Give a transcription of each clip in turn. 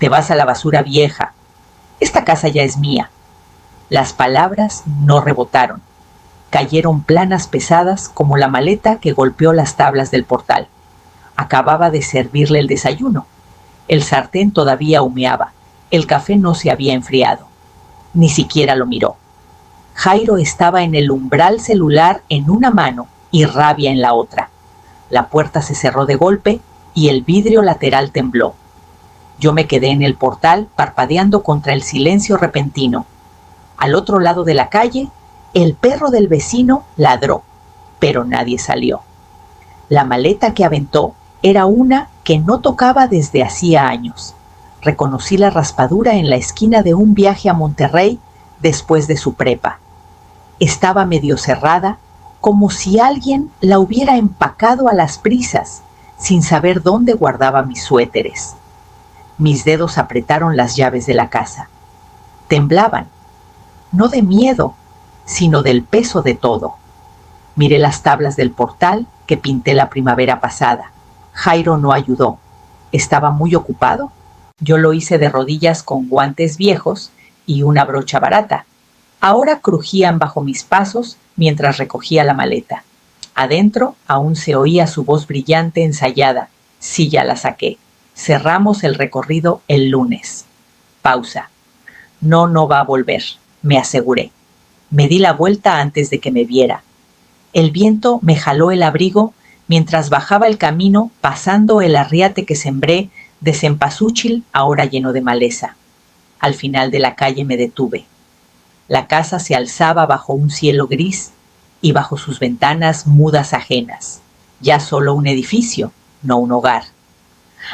Te vas a la basura vieja. Esta casa ya es mía. Las palabras no rebotaron. Cayeron planas pesadas como la maleta que golpeó las tablas del portal. Acababa de servirle el desayuno. El sartén todavía humeaba. El café no se había enfriado. Ni siquiera lo miró. Jairo estaba en el umbral, celular en una mano y rabia en la otra. La puerta se cerró de golpe y el vidrio lateral tembló. Yo me quedé en el portal parpadeando contra el silencio repentino. Al otro lado de la calle, el perro del vecino ladró, pero nadie salió. La maleta que aventó era una que no tocaba desde hacía años. Reconocí la raspadura en la esquina de un viaje a Monterrey después de su prepa. Estaba medio cerrada, como si alguien la hubiera empacado a las prisas, sin saber dónde guardaba mis suéteres. Mis dedos apretaron las llaves de la casa. Temblaban, no de miedo, sino del peso de todo. Miré las tablas del portal que pinté la primavera pasada. Jairo no ayudó. ¿Estaba muy ocupado? Yo lo hice de rodillas con guantes viejos y una brocha barata. Ahora crujían bajo mis pasos mientras recogía la maleta. Adentro aún se oía su voz brillante ensayada. Sí, ya la saqué. Cerramos el recorrido el lunes. Pausa. No va a volver, me aseguré. Me di la vuelta antes de que me viera. El viento me jaló el abrigo mientras bajaba el camino pasando el arriate que sembré de cempasúchil ahora lleno de maleza. Al final de la calle me detuve. La casa se alzaba bajo un cielo gris y bajo sus ventanas mudas ajenas. Ya solo un edificio, no un hogar.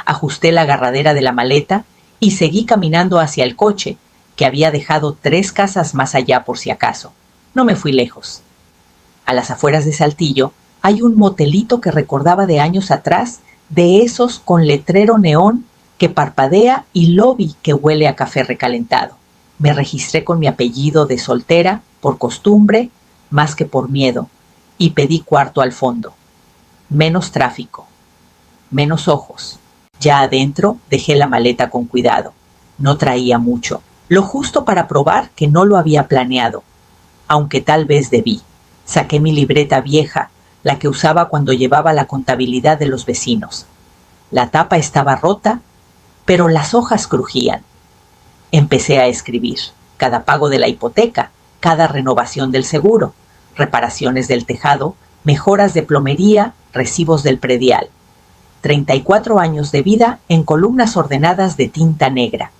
Ajusté la agarradera de la maleta y seguí caminando hacia el coche, que había dejado 3 casas más allá por si acaso. No me fui lejos. A las afueras de Saltillo hay un motelito que recordaba de años atrás, de esos con letrero neón que parpadea y lobby que huele a café recalentado. Me registré con mi apellido de soltera, por costumbre, más que por miedo, y pedí cuarto al fondo. Menos tráfico, menos ojos. Ya adentro dejé la maleta con cuidado. No traía mucho, lo justo para probar que no lo había planeado, aunque tal vez debí. Saqué mi libreta vieja, la que usaba cuando llevaba la contabilidad de los vecinos. La tapa estaba rota, pero las hojas crujían. Empecé a escribir cada pago de la hipoteca, cada renovación del seguro, reparaciones del tejado, mejoras de plomería, recibos del predial. 34 años de vida en columnas ordenadas de tinta negra.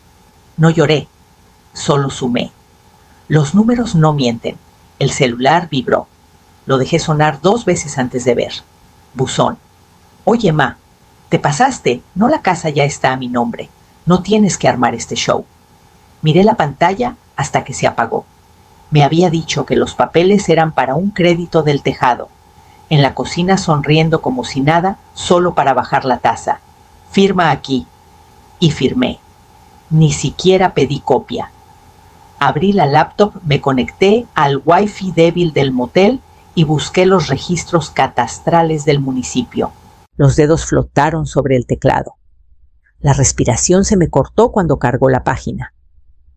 No lloré, solo sumé. Los números no mienten. El celular vibró. Lo dejé sonar 2 veces antes de ver. Buzón. Oye, ma, te pasaste, no, la casa ya está a mi nombre. No tienes que armar este show. Miré la pantalla hasta que se apagó. Me había dicho que los papeles eran para un crédito del tejado. En la cocina sonriendo como si nada, solo para bajar la taza. Firma aquí. Y firmé. Ni siquiera pedí copia. Abrí la laptop, me conecté al wifi débil del motel y busqué los registros catastrales del municipio. Los dedos flotaron sobre el teclado. La respiración se me cortó cuando cargó la página.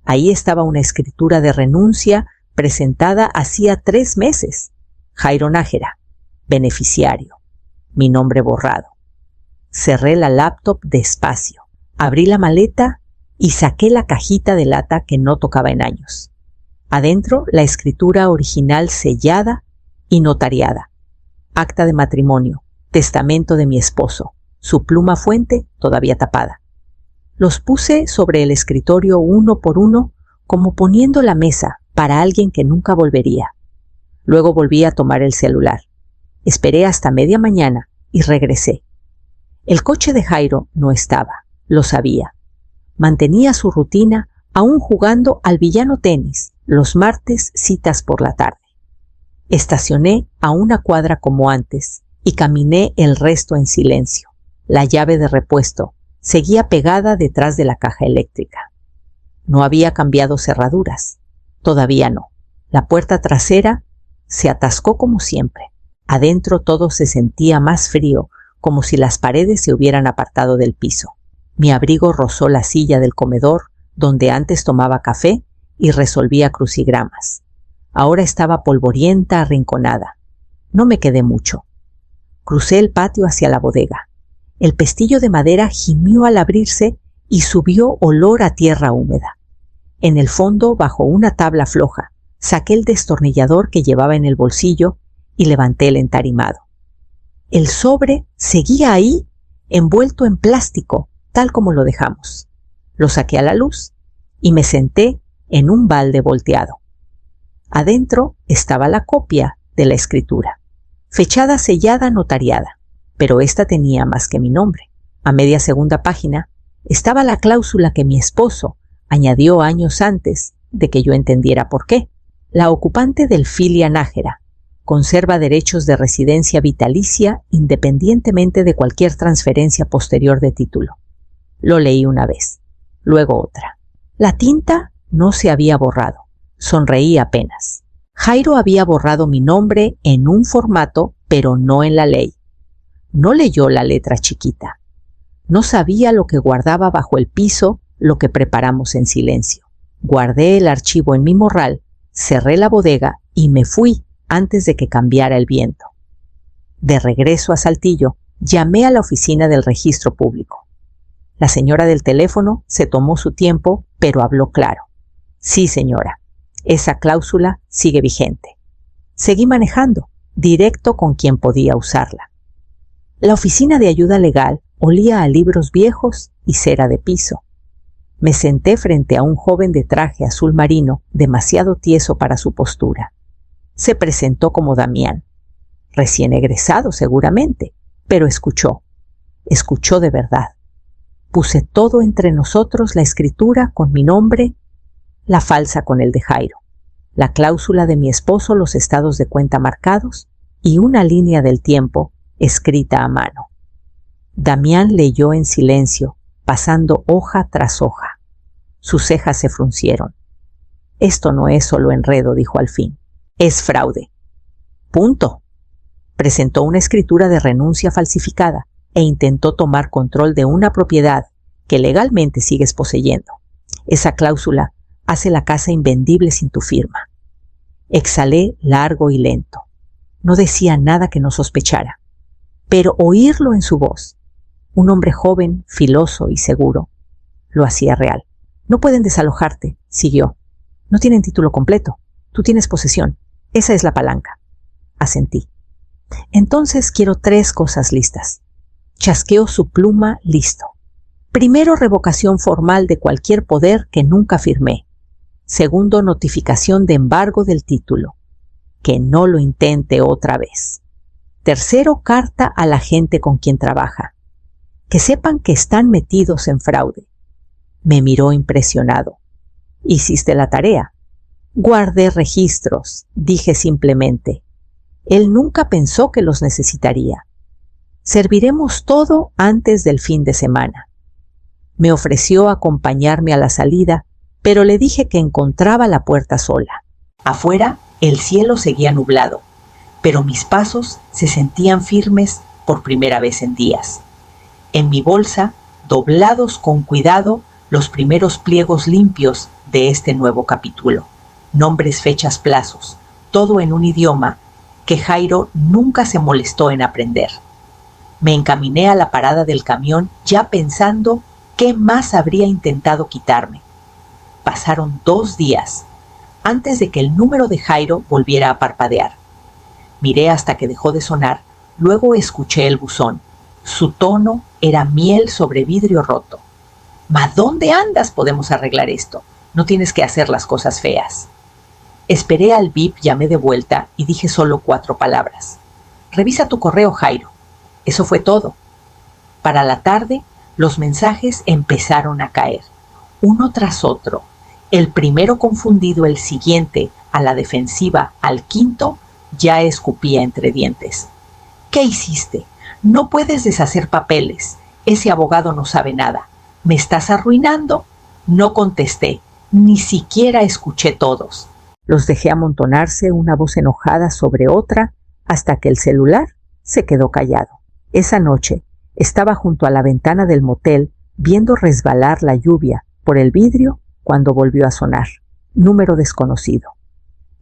Ahí estaba una escritura de renuncia presentada hacía 3 meses. Jairo Nájera, beneficiario. Mi nombre borrado. Cerré la laptop despacio. Abrí la maleta y saqué la cajita de lata que no tocaba en años. Adentro, la escritura original sellada y notariada. Acta de matrimonio, testamento de mi esposo, su pluma fuente todavía tapada. Los puse sobre el escritorio uno por uno, como poniendo la mesa para alguien que nunca volvería. Luego volví a tomar el celular. Esperé hasta media mañana y regresé. El coche de Jairo no estaba, lo sabía. Mantenía su rutina aún jugando al villano tenis, los martes citas por la tarde. Estacioné a 1 cuadra como antes y caminé el resto en silencio. La llave de repuesto seguía pegada detrás de la caja eléctrica. No había cambiado cerraduras. Todavía no. La puerta trasera se atascó como siempre. Adentro todo se sentía más frío, como si las paredes se hubieran apartado del piso. Mi abrigo rozó la silla del comedor donde antes tomaba café y resolvía crucigramas. Ahora estaba polvorienta, arrinconada. No me quedé mucho. Crucé el patio hacia la bodega. El pestillo de madera gimió al abrirse y subió olor a tierra húmeda. En el fondo, bajo una tabla floja, saqué el destornillador que llevaba en el bolsillo y levanté el entarimado. El sobre seguía ahí, envuelto en plástico, tal como lo dejamos. Lo saqué a la luz y me senté en un balde volteado. Adentro estaba la copia de la escritura, fechada, sellada, notariada, pero esta tenía más que mi nombre. A media segunda página estaba la cláusula que mi esposo añadió años antes de que yo entendiera por qué. La ocupante del Filia Nájera conserva derechos de residencia vitalicia independientemente de cualquier transferencia posterior de título. Lo leí una vez, luego otra. La tinta no se había borrado. Sonreí apenas. Jairo había borrado mi nombre en un formato, pero no en la ley. No leyó la letra chiquita. No sabía lo que guardaba bajo el piso, lo que preparamos en silencio. Guardé el archivo en mi morral, cerré la bodega y me fui antes de que cambiara el viento. De regreso a Saltillo, llamé a la oficina del registro público. La señora del teléfono se tomó su tiempo, pero habló claro. Sí, señora, esa cláusula sigue vigente. Seguí manejando, directo con quien podía usarla. La oficina de ayuda legal olía a libros viejos y cera de piso. Me senté frente a un joven de traje azul marino, demasiado tieso para su postura. Se presentó como Damián, recién egresado seguramente, pero escuchó de verdad. Puse todo entre nosotros, la escritura con mi nombre, la falsa con el de Jairo, la cláusula de mi esposo, los estados de cuenta marcados y una línea del tiempo escrita a mano. Damián leyó en silencio, pasando hoja tras hoja. Sus cejas se fruncieron. Esto no es solo enredo, dijo al fin. Es fraude. Punto. Presentó una escritura de renuncia falsificada e intentó tomar control de una propiedad que legalmente sigues poseyendo. Esa cláusula hace la casa invendible sin tu firma. Exhalé largo y lento. No decía nada que no sospechara, pero oírlo en su voz, un hombre joven, filoso y seguro, lo hacía real. No pueden desalojarte, siguió. No tienen título completo. Tú tienes posesión. Esa es la palanca. Asentí. Entonces quiero 3 cosas listas. Chasqueó su pluma, listo. Primero, revocación formal de cualquier poder que nunca firmé. Segundo, notificación de embargo del título. Que no lo intente otra vez. Tercero, carta a la gente con quien trabaja. Que sepan que están metidos en fraude. Me miró impresionado. Hiciste la tarea. Guardé registros, dije simplemente. Él nunca pensó que los necesitaría. Serviremos todo antes del fin de semana. Me ofreció acompañarme a la salida, pero le dije que encontraba la puerta sola. Afuera, el cielo seguía nublado, pero mis pasos se sentían firmes por primera vez en días. En mi bolsa, doblados con cuidado, los primeros pliegos limpios de este nuevo capítulo. Nombres, fechas, plazos, todo en un idioma que Jairo nunca se molestó en aprender. Me encaminé a la parada del camión ya pensando qué más habría intentado quitarme. Pasaron 2 días antes de que el número de Jairo volviera a parpadear. Miré hasta que dejó de sonar, luego escuché el buzón. Su tono era miel sobre vidrio roto. ¿Ma dónde andas? Podemos arreglar esto. No tienes que hacer las cosas feas. Esperé al bip, llamé de vuelta y dije solo 4 palabras. Revisa tu correo, Jairo. Eso fue todo. Para la tarde, los mensajes empezaron a caer, uno tras otro. El primero confundido, el siguiente, a la defensiva, al quinto, ya escupía entre dientes. ¿Qué hiciste? No puedes deshacer papeles. Ese abogado no sabe nada. ¿Me estás arruinando? No contesté. Ni siquiera escuché todos. Los dejé amontonarse, una voz enojada sobre otra, hasta que el celular se quedó callado. Esa noche estaba junto a la ventana del motel viendo resbalar la lluvia por el vidrio cuando volvió a sonar. Número desconocido.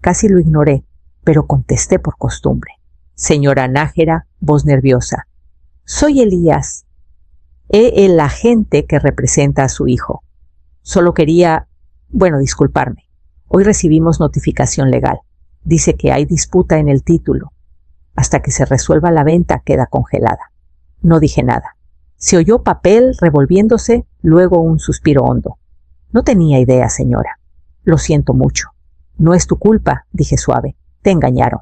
Casi lo ignoré, pero contesté por costumbre. Señora Nájera, voz nerviosa. Soy Elías. El agente que representa a su hijo. Solo quería, disculparme. Hoy recibimos notificación legal. Dice que hay disputa en el título. Hasta que se resuelva la venta queda congelada. No dije nada. Se oyó papel revolviéndose, luego un suspiro hondo. No tenía idea, señora. Lo siento mucho. No es tu culpa, dije suave. Te engañaron.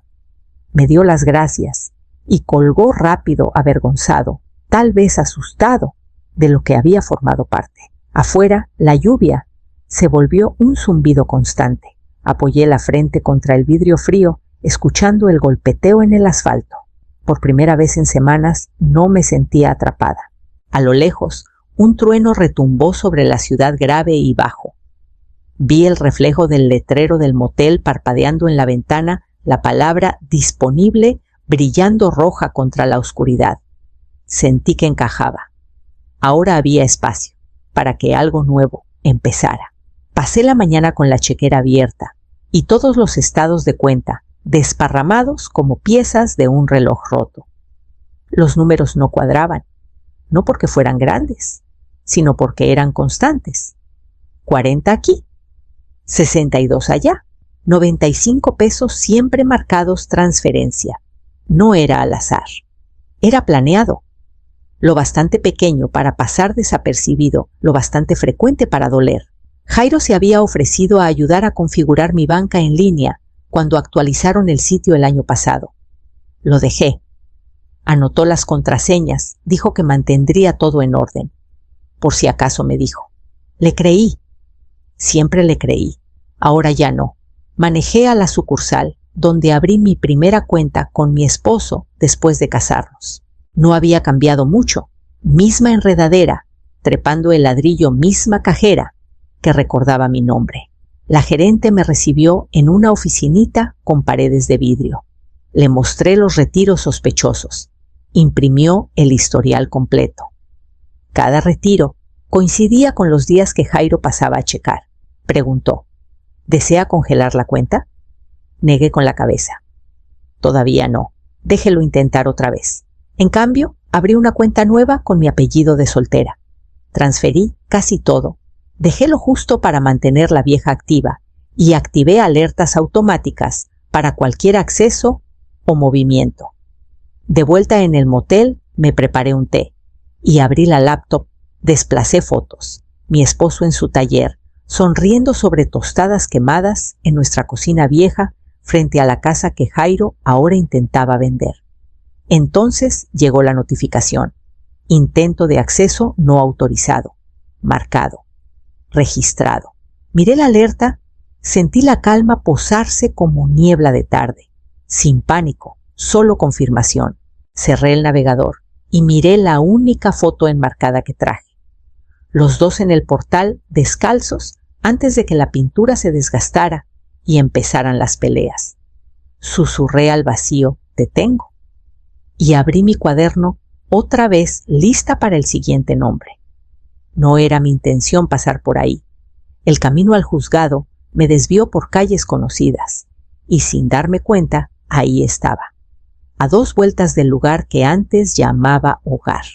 Me dio las gracias y colgó rápido, avergonzado, tal vez asustado de lo que había formado parte. Afuera, la lluvia se volvió un zumbido constante. Apoyé la frente contra el vidrio frío, escuchando el golpeteo en el asfalto. Por primera vez en semanas no me sentía atrapada. A lo lejos, un trueno retumbó sobre la ciudad grave y bajo. Vi el reflejo del letrero del motel parpadeando en la ventana, la palabra disponible brillando roja contra la oscuridad. Sentí que encajaba. Ahora había espacio para que algo nuevo empezara. Pasé la mañana con la chequera abierta y todos los estados de cuenta desparramados como piezas de un reloj roto. Los números no cuadraban, no porque fueran grandes, sino porque eran constantes. 40 aquí, 62 allá, 95 pesos siempre marcados transferencia. No era al azar, era planeado. Lo bastante pequeño para pasar desapercibido, lo bastante frecuente para doler. Jairo se había ofrecido a ayudar a configurar mi banca en línea cuando actualizaron el sitio el año pasado. Lo dejé. Anotó las contraseñas, dijo que mantendría todo en orden. Por si acaso, me dijo. Le creí. Siempre le creí. Ahora ya no. Manejé a la sucursal, donde abrí mi primera cuenta con mi esposo después de casarnos. No había cambiado mucho. Misma enredadera, trepando el ladrillo, misma cajera, que recordaba mi nombre. La gerente me recibió en una oficinita con paredes de vidrio. Le mostré los retiros sospechosos. Imprimió el historial completo. Cada retiro coincidía con los días que Jairo pasaba a checar. Preguntó, ¿desea congelar la cuenta? Negué con la cabeza. Todavía no. Déjelo intentar otra vez. En cambio, abrí una cuenta nueva con mi apellido de soltera. Transferí casi todo. Dejé lo justo para mantener la vieja activa y activé alertas automáticas para cualquier acceso o movimiento. De vuelta en el motel, me preparé un té y abrí la laptop. Desplacé fotos. Mi esposo en su taller, sonriendo sobre tostadas quemadas en nuestra cocina vieja frente a la casa que Jairo ahora intentaba vender. Entonces llegó la notificación. Intento de acceso no autorizado. Marcado. Registrado. Miré la alerta, sentí la calma posarse como niebla de tarde. Sin pánico, solo confirmación. Cerré el navegador y miré la única foto enmarcada que traje. Los dos en el portal, descalzos, antes de que la pintura se desgastara y empezaran las peleas. Susurré al vacío, te tengo. Y abrí mi cuaderno, otra vez lista para el siguiente nombre. No era mi intención pasar por ahí. El camino al juzgado me desvió por calles conocidas, y sin darme cuenta, ahí estaba, a 2 vueltas del lugar que antes llamaba hogar.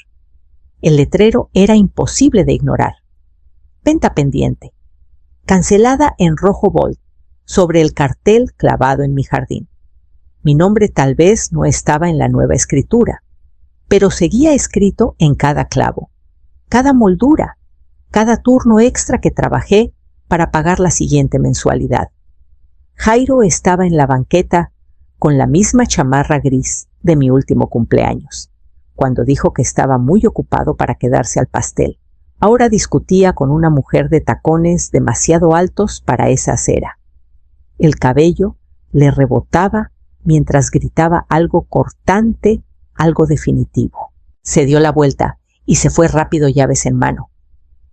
El letrero era imposible de ignorar. Venta pendiente. Cancelada en rojo bold, sobre el cartel clavado en mi jardín. Mi nombre tal vez no estaba en la nueva escritura, pero seguía escrito en cada clavo, cada moldura, cada turno extra que trabajé para pagar la siguiente mensualidad. Jairo estaba en la banqueta con la misma chamarra gris de mi último cumpleaños, cuando dijo que estaba muy ocupado para quedarse al pastel. Ahora discutía con una mujer de tacones demasiado altos para esa acera. El cabello le rebotaba mientras gritaba algo cortante, algo definitivo. Se dio la vuelta y se fue rápido, llaves en mano.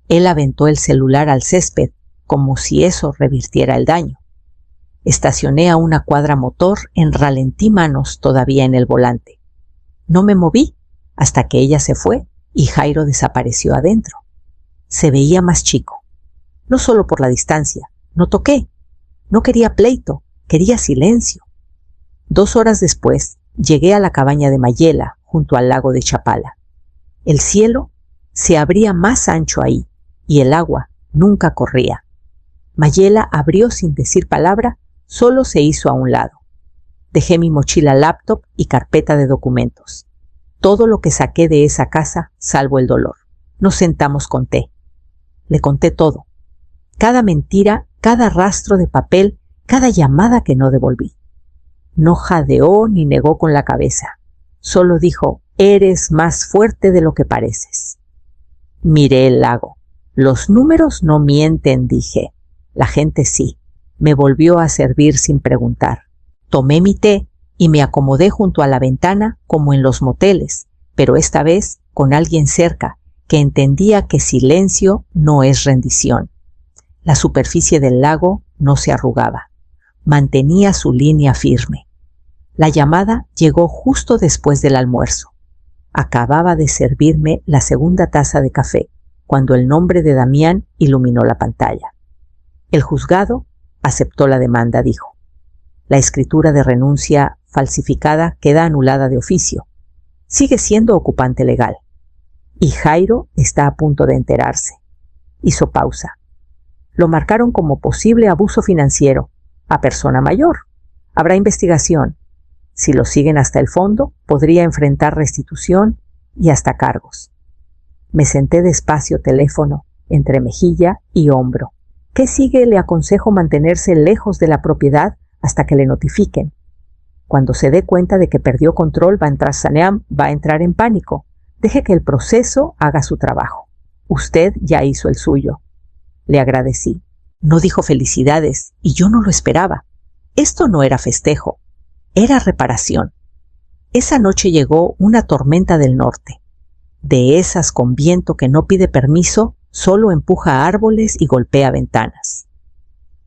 Él aventó el celular al césped como si eso revirtiera el daño. Estacioné a una cuadra motor en ralentí, manos todavía en el volante. No me moví hasta que ella se fue y Jairo desapareció adentro. Se veía más chico. No solo por la distancia. No toqué. No quería pleito. Quería silencio. 2 horas después, llegué a la cabaña de Mayela, junto al lago de Chapala. El cielo se abría más ancho ahí, y el agua nunca corría. Mayela abrió sin decir palabra, solo se hizo a un lado. Dejé mi mochila laptop y carpeta de documentos. Todo lo que saqué de esa casa, salvo el dolor. Nos sentamos con té. Le conté todo. Cada mentira, cada rastro de papel, cada llamada que no devolví. No jadeó ni negó con la cabeza. Solo dijo, eres más fuerte de lo que pareces. Miré el lago. Los números no mienten, dije. La gente sí. Me volvió a servir sin preguntar. Tomé mi té y me acomodé junto a la ventana como en los moteles, pero esta vez con alguien cerca que entendía que silencio no es rendición. La superficie del lago no se arrugaba. Mantenía su línea firme. La llamada llegó justo después del almuerzo. Acababa de servirme la segunda taza de café, cuando el nombre de Damián iluminó la pantalla. El juzgado aceptó la demanda, dijo. La escritura de renuncia falsificada queda anulada de oficio. Sigue siendo ocupante legal. Y Jairo está a punto de enterarse. Hizo pausa. Lo marcaron como posible abuso financiero a persona mayor. Habrá investigación. Si lo siguen hasta el fondo, podría enfrentar restitución y hasta cargos. Me senté despacio teléfono, entre mejilla y hombro. ¿Qué sigue? Le aconsejo mantenerse lejos de la propiedad hasta que le notifiquen. Cuando se dé cuenta de que perdió control, va a entrar en pánico. Deje que el proceso haga su trabajo. Usted ya hizo el suyo. Le agradecí. No dijo felicidades y yo no lo esperaba. Esto no era festejo. Era reparación. Esa noche llegó una tormenta del norte. De esas con viento que no pide permiso, solo empuja árboles y golpea ventanas.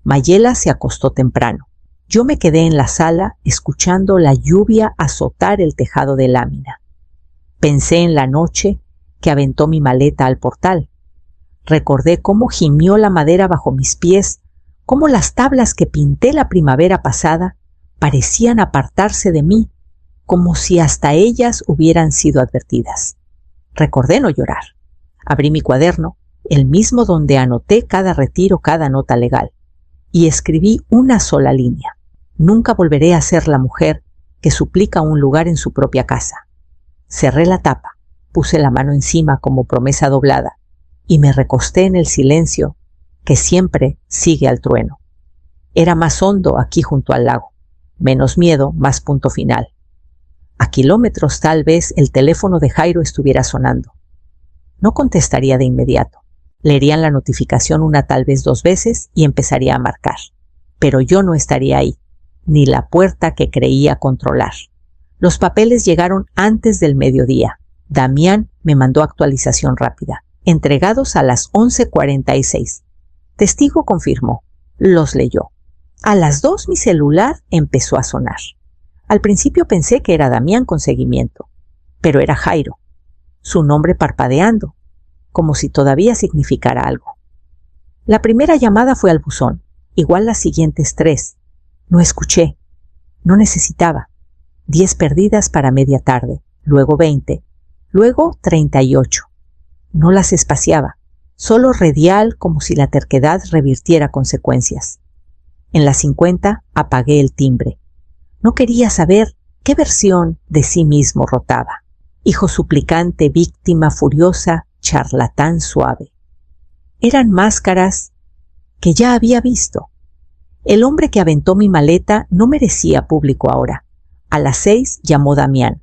Mayela se acostó temprano. Yo me quedé en la sala escuchando la lluvia azotar el tejado de lámina. Pensé en la noche que aventó mi maleta al portal. Recordé cómo gimió la madera bajo mis pies, cómo las tablas que pinté la primavera pasada parecían apartarse de mí, como si hasta ellas hubieran sido advertidas. Recordé no llorar. Abrí mi cuaderno, el mismo donde anoté cada retiro, cada nota legal, y escribí una sola línea. Nunca volveré a ser la mujer que suplica un lugar en su propia casa. Cerré la tapa, puse la mano encima como promesa doblada, y me recosté en el silencio que siempre sigue al trueno. Era más hondo aquí junto al lago. Menos miedo, más punto final. A kilómetros tal vez el teléfono de Jairo estuviera sonando. No contestaría de inmediato. Leerían la notificación una tal vez 2 veces y empezaría a marcar. Pero yo no estaría ahí, ni la puerta que creía controlar. Los papeles llegaron antes del mediodía. Damián me mandó actualización rápida. Entregados a las 11:46. Testigo confirmó. Los leyó. A las 2 mi celular empezó a sonar. Al principio pensé que era Damián con seguimiento, pero era Jairo, su nombre parpadeando, como si todavía significara algo. La primera llamada fue al buzón, igual las siguientes 3. No escuché, no necesitaba. 10 perdidas para media tarde, luego 20, luego 38. No las espaciaba, solo redial como si la terquedad revirtiera consecuencias. En las 50 apagué el timbre. No quería saber qué versión de sí mismo rotaba. Hijo suplicante, víctima furiosa, charlatán suave. Eran máscaras que ya había visto. El hombre que aventó mi maleta no merecía público ahora. A las 6 llamó Damián.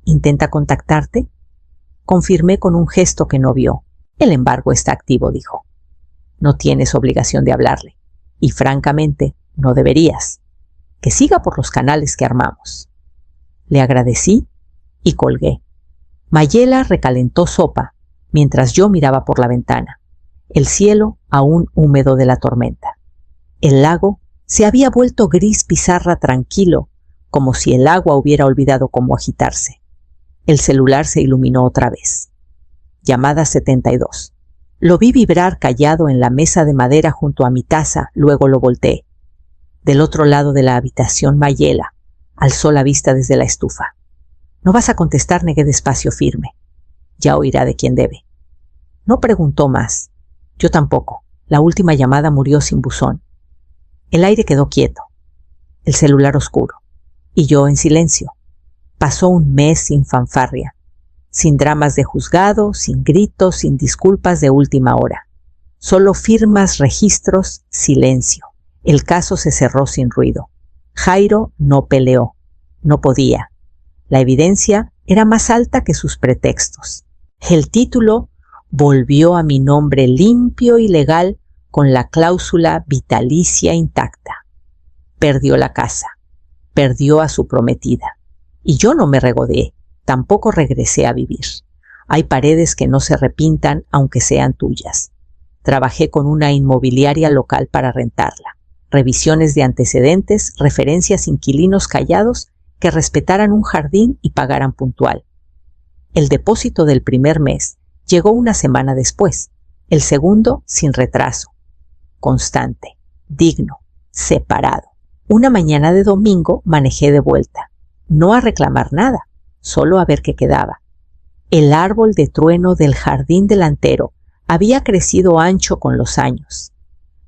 ¿Intenta contactarte? Confirmé con un gesto que no vio. El embargo está activo, dijo. No tienes obligación de hablarle. Y francamente, no deberías. Que siga por los canales que armamos. Le agradecí y colgué. Mayela recalentó sopa mientras yo miraba por la ventana. El cielo aún húmedo de la tormenta. El lago se había vuelto gris pizarra tranquilo, como si el agua hubiera olvidado cómo agitarse. El celular se iluminó otra vez. Llamada 72. Lo vi vibrar callado en la mesa de madera junto a mi taza, luego lo volteé. Del otro lado de la habitación, Mayela alzó la vista desde la estufa. «¿No vas a contestar?», negué despacio, firme. «Ya oirá de quién debe». No preguntó más. Yo tampoco. La última llamada murió sin buzón. El aire quedó quieto. El celular oscuro. Y yo en silencio. Pasó un mes sin fanfarria. Sin dramas de juzgado, sin gritos, sin disculpas de última hora. Solo firmas, registros, silencio. El caso se cerró sin ruido. Jairo no peleó. No podía. La evidencia era más alta que sus pretextos. El título volvió a mi nombre limpio y legal con la cláusula vitalicia intacta. Perdió la casa. Perdió a su prometida. Y yo no me regodeé. Tampoco regresé a vivir. Hay paredes que no se repintan aunque sean tuyas. Trabajé con una inmobiliaria local para rentarla. Revisiones de antecedentes, referencias, inquilinos callados que respetaran un jardín y pagaran puntual. El depósito del primer mes llegó una semana después, el segundo sin retraso. Constante, digno, separado. Una mañana de domingo manejé de vuelta, no a reclamar nada, solo a ver qué quedaba. El árbol de trueno del jardín delantero había crecido ancho con los años.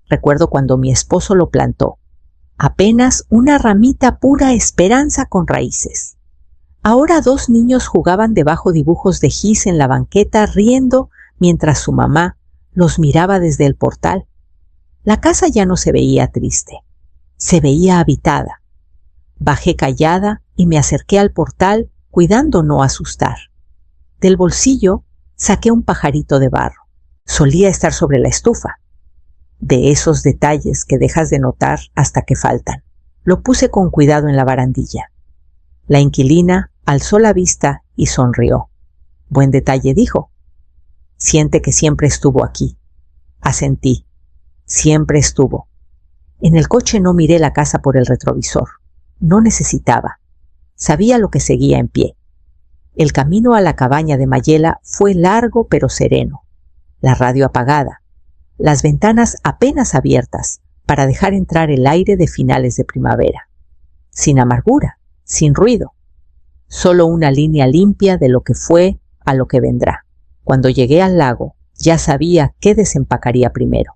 Recuerdo cuando mi esposo lo plantó. Apenas una ramita pura esperanza con raíces. Ahora 2 niños jugaban debajo dibujos de gis en la banqueta riendo mientras su mamá los miraba desde el portal. La casa ya no se veía triste. Se veía habitada. Bajé callada y me acerqué al portal cuidando no asustar. Del bolsillo saqué un pajarito de barro. Solía estar sobre la estufa. De esos detalles que dejas de notar hasta que faltan. Lo puse con cuidado en la barandilla. La inquilina alzó la vista y sonrió. «Buen detalle», dijo. «Siente que siempre estuvo aquí». Asentí. Siempre estuvo. En el coche no miré la casa por el retrovisor. No necesitaba. Sabía lo que seguía en pie. El camino a la cabaña de Mayela fue largo pero sereno. La radio apagada. Las ventanas apenas abiertas para dejar entrar el aire de finales de primavera. Sin amargura, sin ruido. Solo una línea limpia de lo que fue a lo que vendrá. Cuando llegué al lago, ya sabía qué desempacaría primero.